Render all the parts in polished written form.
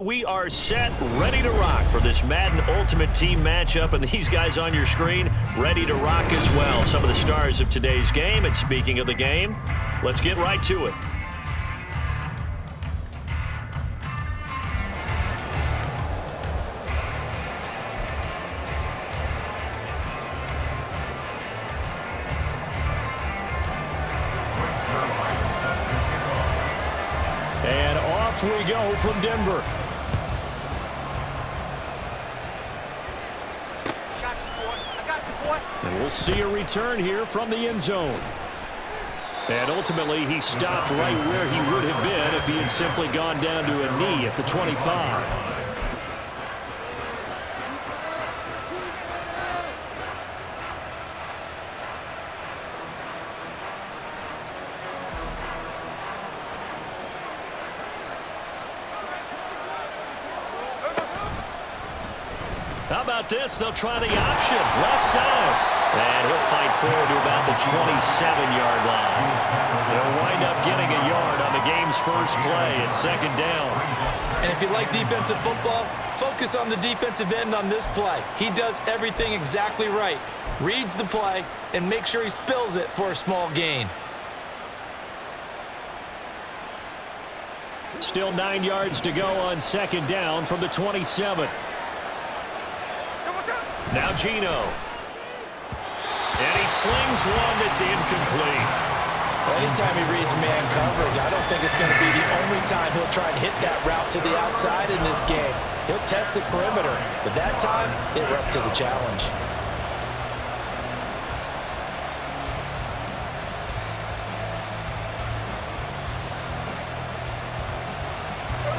We are set, ready to rock for this Madden Ultimate Team matchup, and these guys on your screen ready to rock as well. Some of the stars of today's game, and speaking of the game, let's get right to it. And off we go from Denver. And we'll see a return here from the end zone. And ultimately, he stopped right where he would have been if he had simply gone down to a knee at the 25. How about this? They'll try the option. Left side. And he'll fight forward to about the 27-yard line. They'll wind up getting a yard on the game's first play. It's second down. And if you like defensive football, focus on the defensive end on this play. He does everything exactly right. Reads the play and makes sure he spills it for a small gain. Still 9 yards to go on second down from the 27. Now Geno. And he slings one that's incomplete. Anytime he reads man coverage, I don't think it's going to be the only time he'll try and hit that route to the outside in this game. He'll test the perimeter, but that time, it were up to the challenge.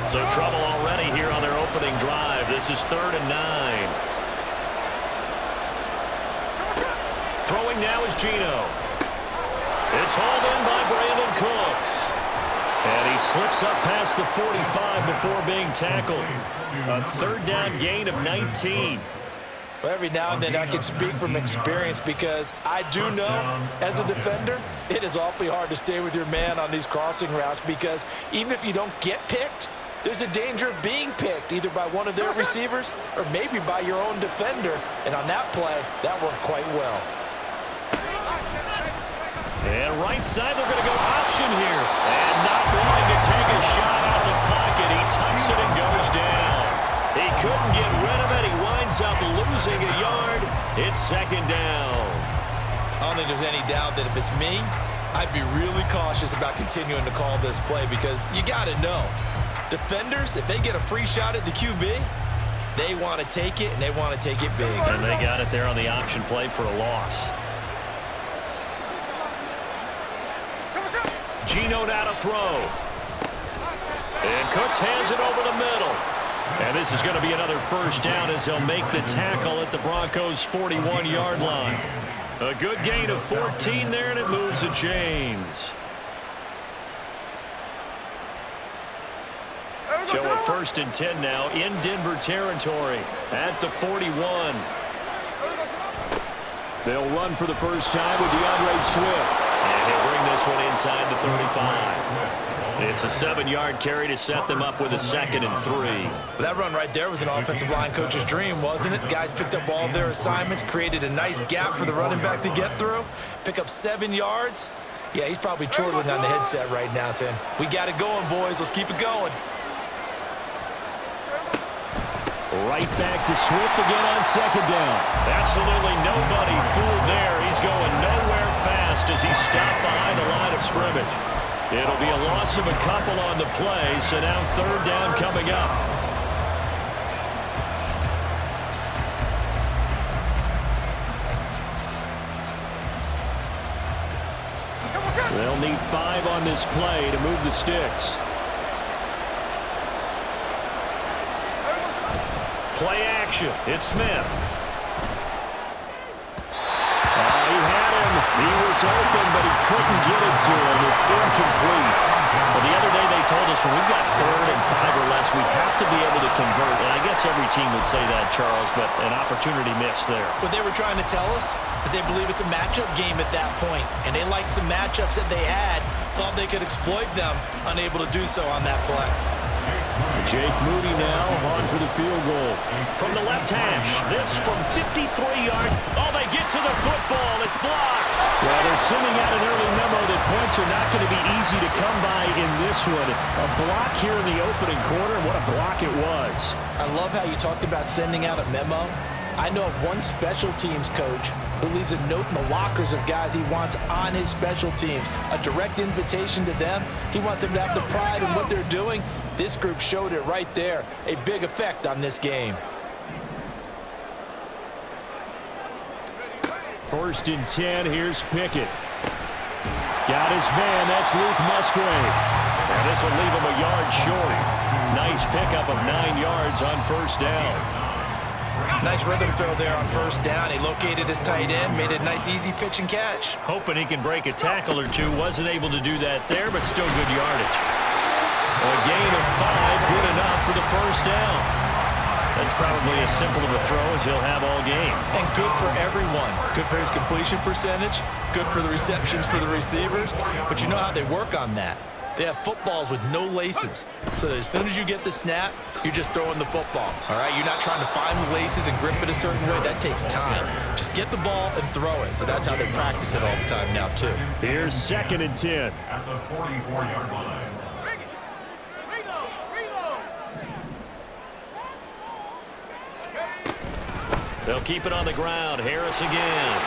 So trouble already here on their opening drive. This is 3rd and 9. Throwing now is Geno. It's hauled in by Brandon Cooks. And he slips up past the 45 before being tackled. A 3rd down gain of 19. Well, every now and then I can speak from experience because I do know, as a defender, it is awfully hard to stay with your man on these crossing routes because even if you don't get picked, there's a danger of being picked either by one of their receivers or maybe by your own defender. And on that play, that worked quite well. And right side, they're going to go option here. And not wanting to take a shot out of the pocket. He tucks it and goes down. He couldn't get rid of it. He winds up losing a yard. It's second down. I don't think there's any doubt that if it's me, I'd be really cautious about continuing to call this play because you got to know, defenders, if they get a free shot at the QB, they want to take it, and they want to take it big. And they got it there on the option play for a loss. Geno now to throw. And Cooks hands it over the middle. And this is going to be another first down as they'll make the tackle at the Broncos' 41-yard line. A good gain of 14 there, and it moves the chains. So a 1st and 10 now in Denver territory at the 41. They'll run for the first time with DeAndre Swift. And he'll bring this one inside the 35. It's a 7-yard carry to set them up with a 2nd and 3. That run right there was an offensive line coach's dream, wasn't it? Guys picked up all of their assignments, created a nice gap for the running back to get through, pick up 7 yards. Yeah, he's probably chortling on the headset right now saying, we got it going, boys. Let's keep it going. Right back to Swift again on second down. Absolutely nobody fooled there. He's going nowhere fast as he stopped behind the line of scrimmage. It'll be a loss of a couple on the play, so now 3rd down coming up. They'll need 5 on this play to move the sticks. Play action. It's Smith. He had him. He was open, but he couldn't get it to him. It's incomplete. Well, the other day they told us when we've got 3rd and 5 or less, we have to be able to convert. And I guess every team would say that, Charles, but an opportunity missed there. What they were trying to tell us is they believe it's a matchup game at that point, and they liked some matchups that they had, thought they could exploit them, unable to do so on that play. Jake Moody now on for the field goal. From the left hash, this from 53 yards. Oh, they get to the football. It's blocked. Well, they're sending out an early memo that points are not going to be easy to come by in this one. A block here in the opening quarter. What a block it was. I love how you talked about sending out a memo. I know of one special teams coach who leaves a note in the lockers of guys he wants on his special teams. A direct invitation to them. He wants them to have the pride in what they're doing. This group showed it right there. A big effect on this game. First and 10, here's Pickett. Got his man, that's Luke Musgrave. And this will leave him a yard short. Nice pickup of 9 yards on first down. Nice rhythm throw there on first down. He located his tight end, made a nice easy pitch and catch. Hoping he can break a tackle or two. Wasn't able to do that there, but still good yardage. A gain of 5, good enough for the first down. That's probably as simple of a throw as he'll have all game. And good for everyone. Good for his completion percentage. Good for the receptions for the receivers. But you know how they work on that. They have footballs with no laces. So as soon as you get the snap, you're just throwing the football. All right? You're not trying to find the laces and grip it a certain way. That takes time. Just get the ball and throw it. So that's how they practice it all the time now, too. Here's 2nd and 10. At the 44-yard line. They'll keep it on the ground. Harris again.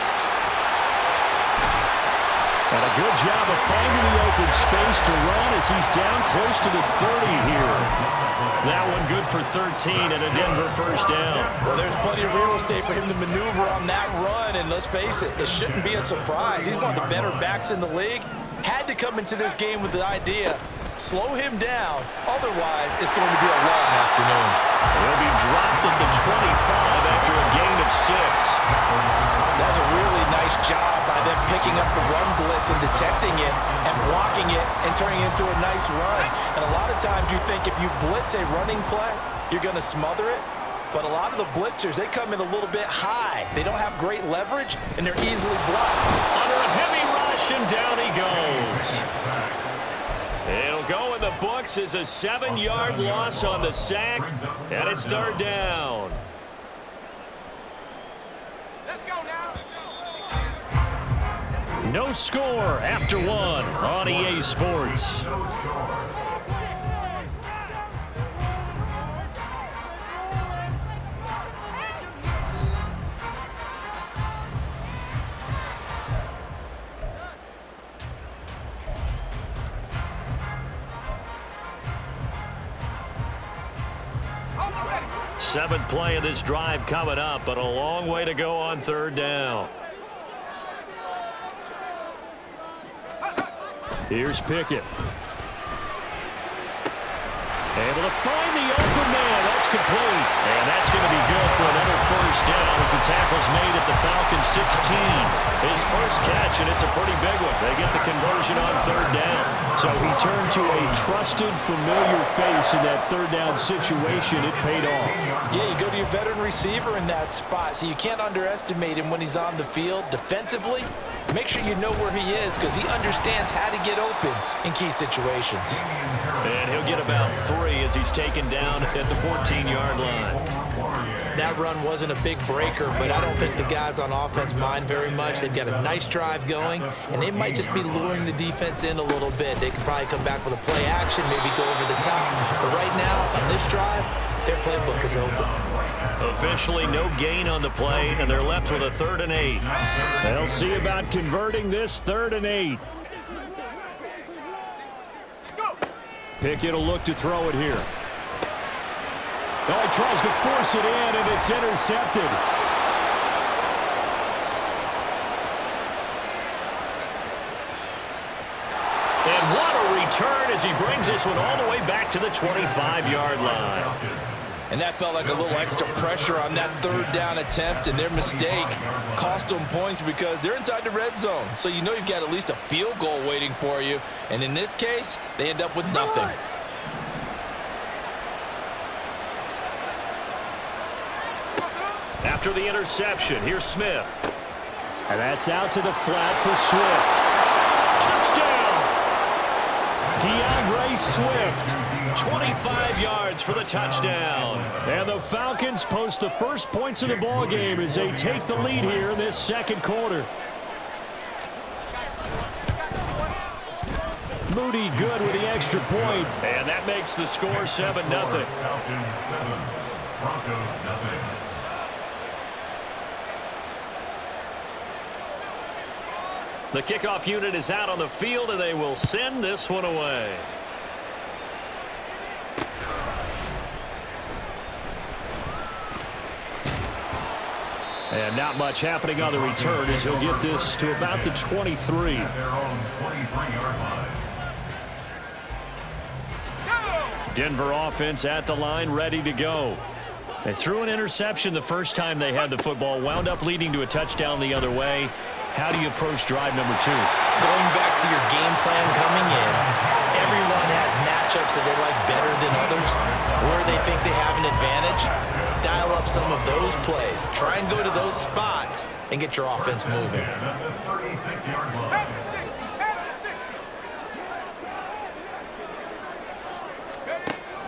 And a good job of finding the open space to run as he's down close to the 30 here. That one good for 13 and a Denver first down. Well, there's plenty of real estate for him to maneuver on that run, and let's face it, it shouldn't be a surprise. He's one of the better backs in the league. Had to come into this game with the idea, slow him down, otherwise it's going to be a long afternoon. He'll be dropped at the 25 after a gain of 6. That's a really nice job by them picking up the run blitz and detecting it and blocking it and turning it into a nice run. And a lot of times you think if you blitz a running play, you're going to smother it. But a lot of the blitzers, they come in a little bit high. They don't have great leverage, and they're easily blocked. Under a heavy rush, and down he goes. It'll go in the books as a 7-yard loss on the sack, and it's 3rd down. Let's go now. No score after 1 on EA Sports. Seventh play of this drive coming up, but a long way to go on 3rd down. Here's Pickett. Able to find the open man. That's complete. And that's going to be good for another first down as the tackle's made at the Falcons 16. His first catch, and it's a pretty big one. They get the conversion on 3rd down. So he turned to a trusted, familiar face in that 3rd down situation. It paid off. Yeah, you go to your veteran receiver in that spot, so you can't underestimate him when he's on the field. Defensively, make sure you know where he is because he understands how to get open in key situations. And he'll get about 3 as he's taken down at the 14-yard line. That run wasn't a big breaker, but I don't think the guys on offense mind very much. They've got a nice drive going, and they might just be luring the defense in a little bit. They can probably come back with a play action, maybe go over the top. But right now, on this drive, their playbook is open. Officially no gain on the play, and they're left with a 3rd and 8. They'll see about converting this 3rd and 8. Pickett will look to throw it here. Oh, he tries to force it in, and it's intercepted. And what a return as he brings this one all the way back to the 25-yard line. And that felt like a little extra pressure on that 3rd down attempt, and their mistake cost them points because they're inside the red zone. So you know you've got at least a field goal waiting for you. And in this case, they end up with nothing. After the interception, here's Smith. And that's out to the flat for Swift. Touchdown! Swift, 25 yards for the touchdown. And the Falcons post the first points of the ball game as they take the lead here in this second quarter. Moody good with the extra point. And that makes the score 7-0. Falcons 7, Broncos nothing. The kickoff unit is out on the field, and they will send this one away. And not much happening on the return as he'll get this to about the 23. At their own 23-yard line. Denver offense at the line, ready to go. They threw an interception the first time they had the football, wound up leading to a touchdown the other way. How do you approach drive number 2? Going back to your game plan coming in, everyone has matchups that they like better than others, where they think they have an advantage. Dial up some of those plays. Try and go to those spots and get your offense moving. At the 36-yard line.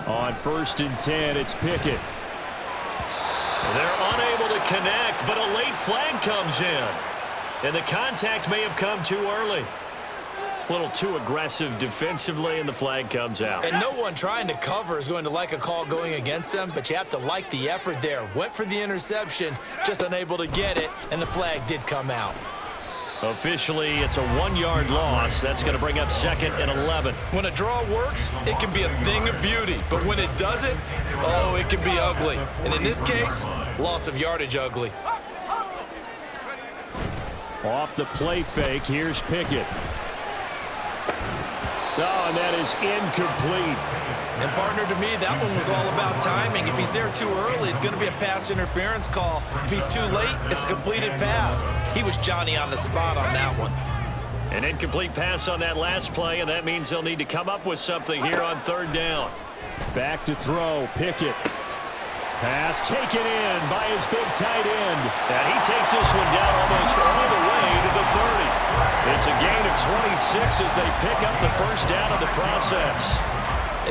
On 1st and 10, it's Pickett. They're unable to connect, but a late flag comes in. And the contact may have come too early. A little too aggressive defensively, and the flag comes out. And no one trying to cover is going to like a call going against them, but you have to like the effort there. Went for the interception, just unable to get it, and the flag did come out. Officially, it's a 1-yard loss. That's going to bring up 2nd and 11. When a draw works, it can be a thing of beauty. But when it doesn't, oh, it can be ugly. And in this case, loss of yardage ugly. Off the play fake, here's Pickett. Oh, and that is incomplete. And, partner, to me, that one was all about timing. If he's there too early, it's going to be a pass interference call. If he's too late, it's a completed pass. He was Johnny on the spot on that one. An incomplete pass on that last play, and that means they'll need to come up with something here on 3rd down. Back to throw, Pickett. Pass taken in by his big tight end. And he takes this one down almost all the way to the 30. It's a gain of 26 as they pick up the first down of the process.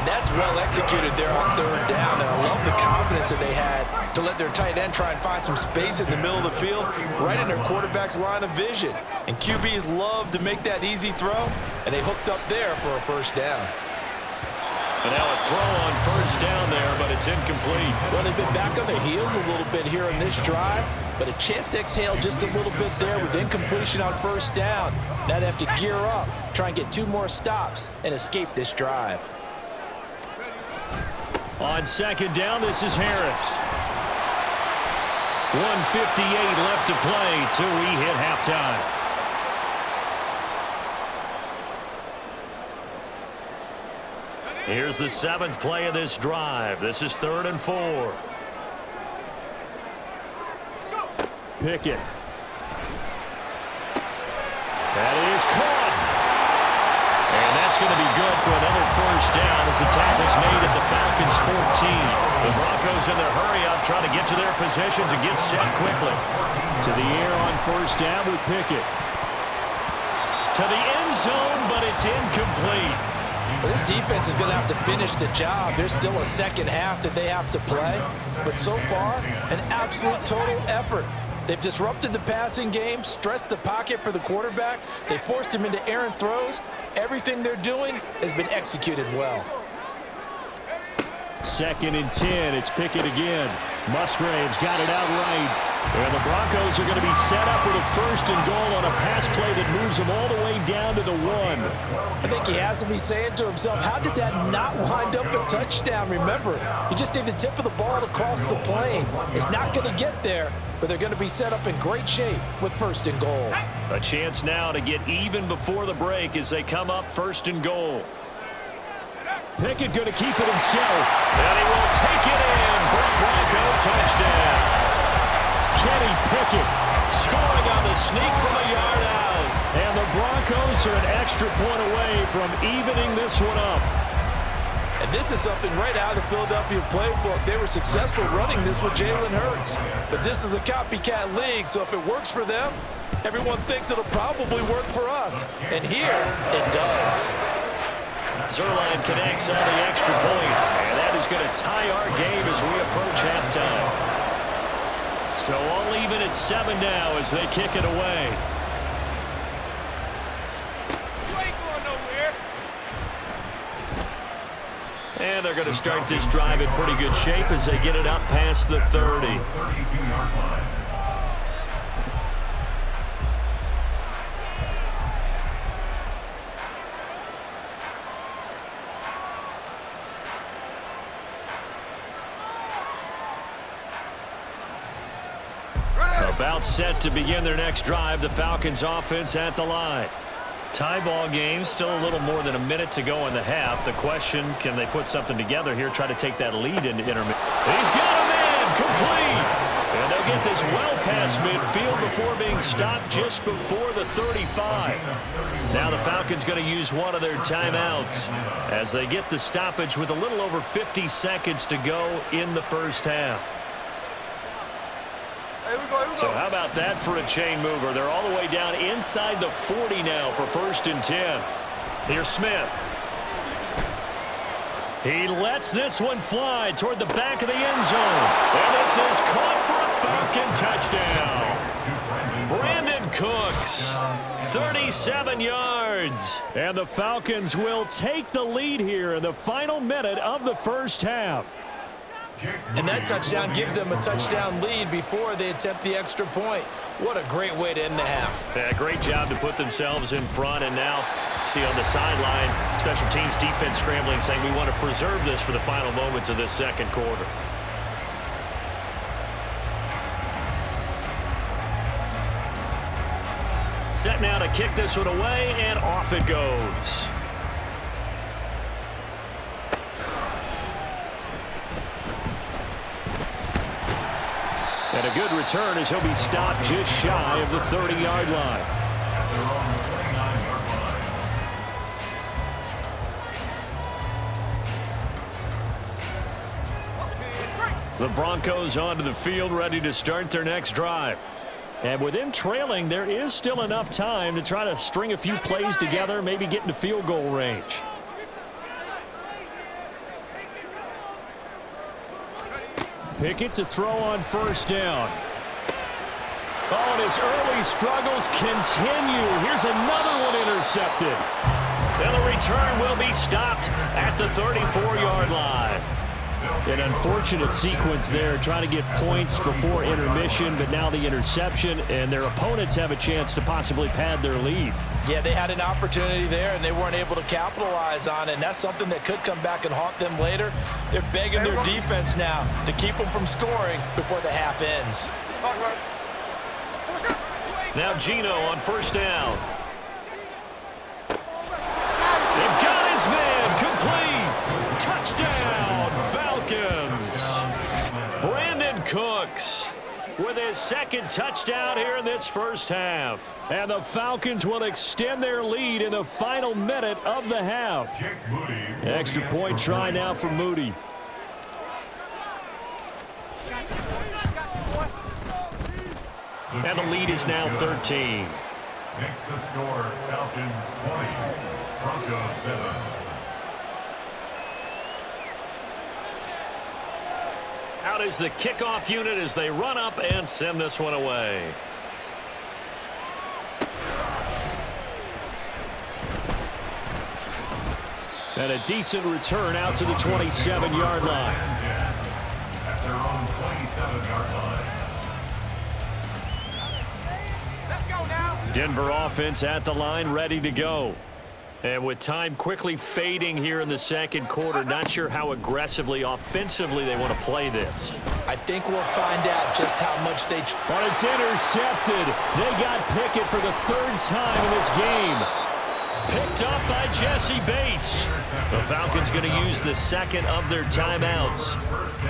And that's well executed there on 3rd down. And I love the confidence that they had to let their tight end try and find some space in the middle of the field, right in their quarterback's line of vision. And QBs love to make that easy throw, and they hooked up there for a first down. And now a throw on 1st down there, but it's incomplete. Well, they've been back on their heels a little bit here on this drive, but a chance to exhale just a little bit there with incompletion on 1st down. Now they have to gear up, try and get 2 more stops, and escape this drive. On 2nd down, this is Harris. 1:58 left to play till we hit halftime. Here's the 7th play of this drive. This is 3rd and 4. Pickett. That is caught. And that's going to be good for another first down as the tackle's made at the Falcons' 14. The Broncos in their hurry-up trying to get to their positions and get set quickly. To the air on 1st down with Pickett. To the end zone, but it's incomplete. Well, this defense is going to have to finish the job. There's still a second half that they have to play. But so far, an absolute total effort. They've disrupted the passing game, stressed the pocket for the quarterback. They forced him into errant throws. Everything they're doing has been executed well. 2nd and 10. It's Pickett again. Musgrave's got it out right. And the Broncos are going to be set up with a 1st and goal on a pass play that moves them all the way down to the 1. I think he has to be saying to himself, how did that not wind up a touchdown? Remember, you just need the tip of the ball to cross the plane. It's not going to get there, but they're going to be set up in great shape with 1st and goal. A chance now to get even before the break as they come up 1st and goal. Pickett going to keep it himself. And he will take it in for a Bronco touchdown. Kenny Pickett scoring on the sneak from a yard out. And the Broncos are an extra point away from evening this one up. And this is something right out of the Philadelphia playbook. They were successful running this with Jalen Hurts. But this is a copycat league, so if it works for them, everyone thinks it'll probably work for us. And here, it does. Zerline connects on the extra point, and that is going to tie our game as we approach halftime. So all even at 7 now as they kick it away. And they're going to start this drive in pretty good shape as they get it up past the 30. 32-yard line. About set to begin their next drive. The Falcons offense at the line. Tie ball game, still a little more than a minute to go in the half. The question, can they put something together here, try to take that lead into intermission? He's got a man, complete. And they'll get this well past midfield before being stopped just before the 35. Now the Falcons going to use one of their timeouts as they get the stoppage with a little over 50 seconds to go in the first half. So how about that for a chain mover? They're all the way down inside the 40 now for 1st and 10. Here's Smith. He lets this one fly toward the back of the end zone. And this is caught for a Falcon touchdown. Brandon Cooks, 37 yards. And the Falcons will take the lead here in the final minute of the first half. And that touchdown gives them a touchdown lead before they attempt the extra point. What a great way to end the half. Yeah, great job to put themselves in front. And now, see on the sideline, special teams defense scrambling, saying we want to preserve this for the final moments of this second quarter. Set now to kick this one away, and off it goes. And a good return as he'll be stopped just shy of the 30-yard line. The Broncos onto the field, ready to start their next drive. And with them trailing, there is still enough time to try to string a few plays together, maybe get into field goal range. Pickett to throw on 1st down. Oh, and his early struggles continue. Here's another one intercepted. And the return will be stopped at the 34-yard line. An unfortunate sequence there, trying to get points before intermission, but now the interception, and their opponents have a chance to possibly pad their lead. Yeah, they had an opportunity there, and they weren't able to capitalize on it, and that's something that could come back and haunt them later. They're begging their defense now to keep them from scoring before the half ends. Now Geno on 1st down. They've got his man, complete. Touchdown, Falcons. Brandon Cooks with his 2nd touchdown here in this first half. And the Falcons will extend their lead in the final minute of the half. Extra point try now for Moody. And the lead is now 13. Next to score, Falcons 20, Broncos 7. Out is the kickoff unit as they run up and send this one away. And a decent return out to the 27-yard line. At their own 27-yard line. Denver offense at the line, ready to go. And with time quickly fading here in the second quarter, not sure how aggressively, offensively they want to play this. I think we'll find out just how much they... But it's intercepted. They got Pickett for the 3rd time in this game. Picked up by Jesse Bates. The Falcons going to use the 2nd of their timeouts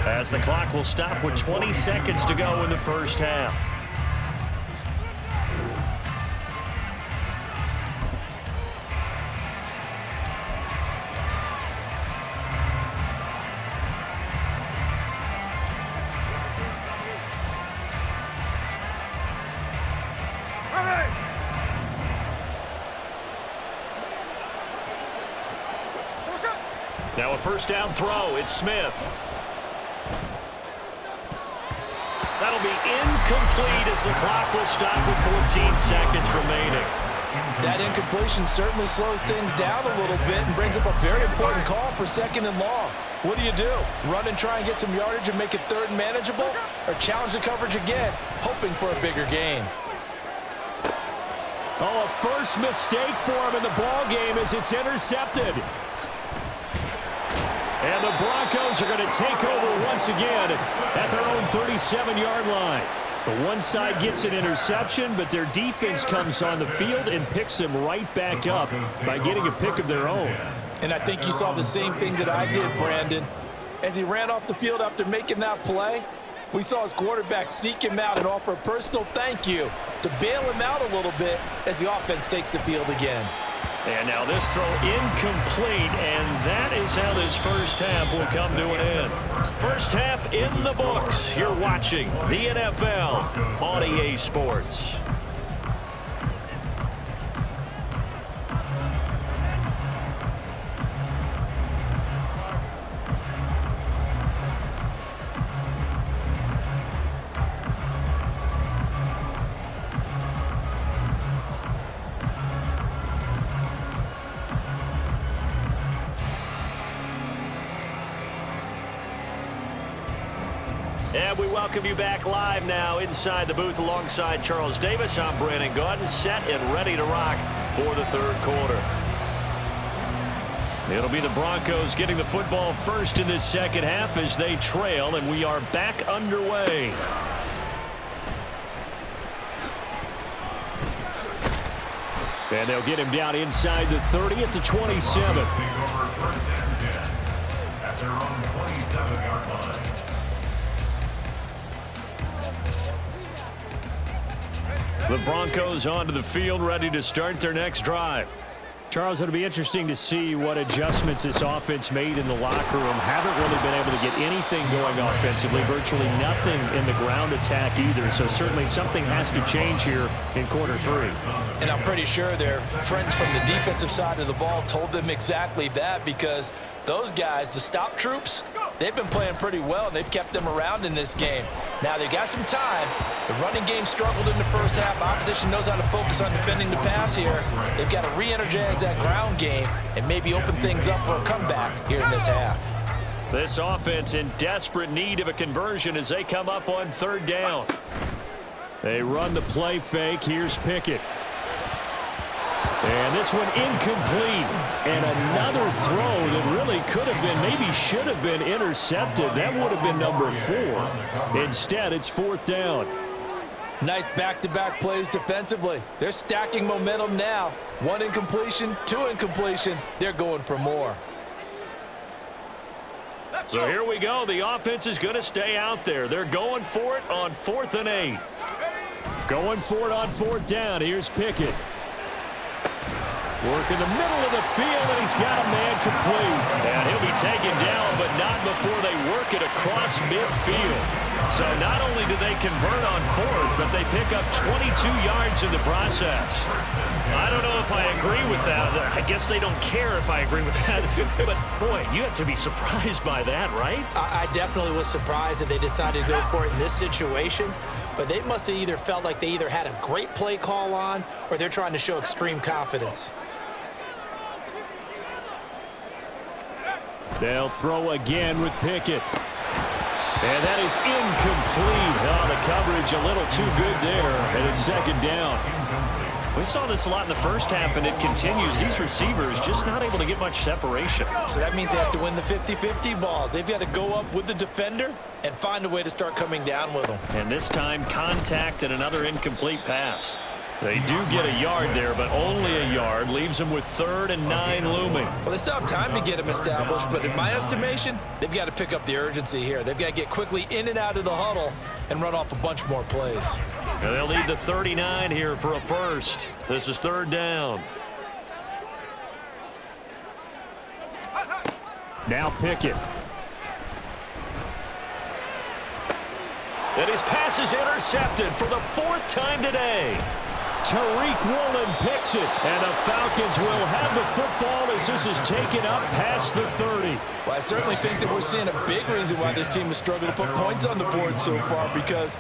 as the clock will stop with 20 seconds to go in the first half. Now a first down throw. It's Smith. That'll be incomplete as the clock will stop with 14 seconds remaining. That incompletion certainly slows things down a little bit and brings up a very important call for 2nd and long. What do? Run and try and get some yardage and make it 3rd and manageable? Or challenge the coverage again, hoping for a bigger gain? Oh, a first mistake for him in the ball game as it's intercepted. And the Broncos are going to take over once again at their own 37-yard line. The one side gets an interception, but their defense comes on the field and picks them right back up by getting a pick of their own. And I think you saw the same thing that I did, Brandon. As he ran off the field after making that play, we saw his quarterback seek him out and offer a personal thank you to bail him out a little bit as the offense takes the field again. And now this throw incomplete, and that is how this first half will come to an end. First half in the books. You're watching the NFL on EA Sports. And we welcome you back live now inside the booth alongside Charles Davis. I'm Brandon Gaudin, set and ready to rock for the 3rd quarter. It'll be the Broncos getting the football first in this 2nd half as they trail, and we are back underway. And they'll get him down inside the 30 at the 27. At their own 27-yard line. The Broncos onto the field, ready to start their next drive. Charles, it'll be interesting to see what adjustments this offense made in the locker room. Haven't really been able to get anything going offensively, virtually nothing in the ground attack either. So certainly something has to change here in quarter 3. And I'm pretty sure their friends from the defensive side of the ball told them exactly that, because those guys, the stop troops, they've been playing pretty well, and they've kept them around in this game. Now, they got some time. The running game struggled in the first half. Opposition knows how to focus on defending the pass here. They've got to re-energize that ground game and maybe open things up for a comeback here in this half. This offense in desperate need of a conversion as they come up on 3rd down. They run the play fake. Here's Pickett. And this one incomplete. And another throw that really could have been, maybe should have been intercepted. That would have been number 4. Instead, it's 4th down. Nice back-to-back plays defensively. They're stacking momentum now. 1 incompletion, 2 incompletion. They're going for more. So here we go. The offense is going to stay out there. They're going for it on 4th and 8. Going for it on 4th down. Here's Pickett. Work in the middle of the field, and he's got a man complete. And he'll be taken down, but not before they work it across midfield. So not only do they convert on 4th, but they pick up 22 yards in the process. I don't know if I agree with that. I guess they don't care if I agree with that. But, boy, you have to be surprised by that, right? I definitely was surprised that they decided to go for it in this situation. But they must have either felt like they either had a great play call on or they're trying to show extreme confidence. They'll throw again with Pickett. And that is incomplete. Oh, the coverage a little too good there. And it's 2nd down. We saw this a lot in the first half, and it continues. These receivers just not able to get much separation. So that means they have to win the 50-50 balls. They've got to go up with the defender and find a way to start coming down with them. And this time, contact and another incomplete pass. They do get a yard there, but only a yard. Leaves them with 3rd and 9 looming. Well, they still have time to get them established, but in my estimation, they've got to pick up the urgency here. They've got to get quickly in and out of the huddle and run off a bunch more plays. And they'll need the 39 here for a first. This is 3rd down. Now Pickett. And his pass is intercepted for the 4th time today. Tariq Woolen picks it. And the Falcons will have the football as this is taken up past the 30. Well, I certainly think that we're seeing a big reason why this team has struggled to put points on the board so far because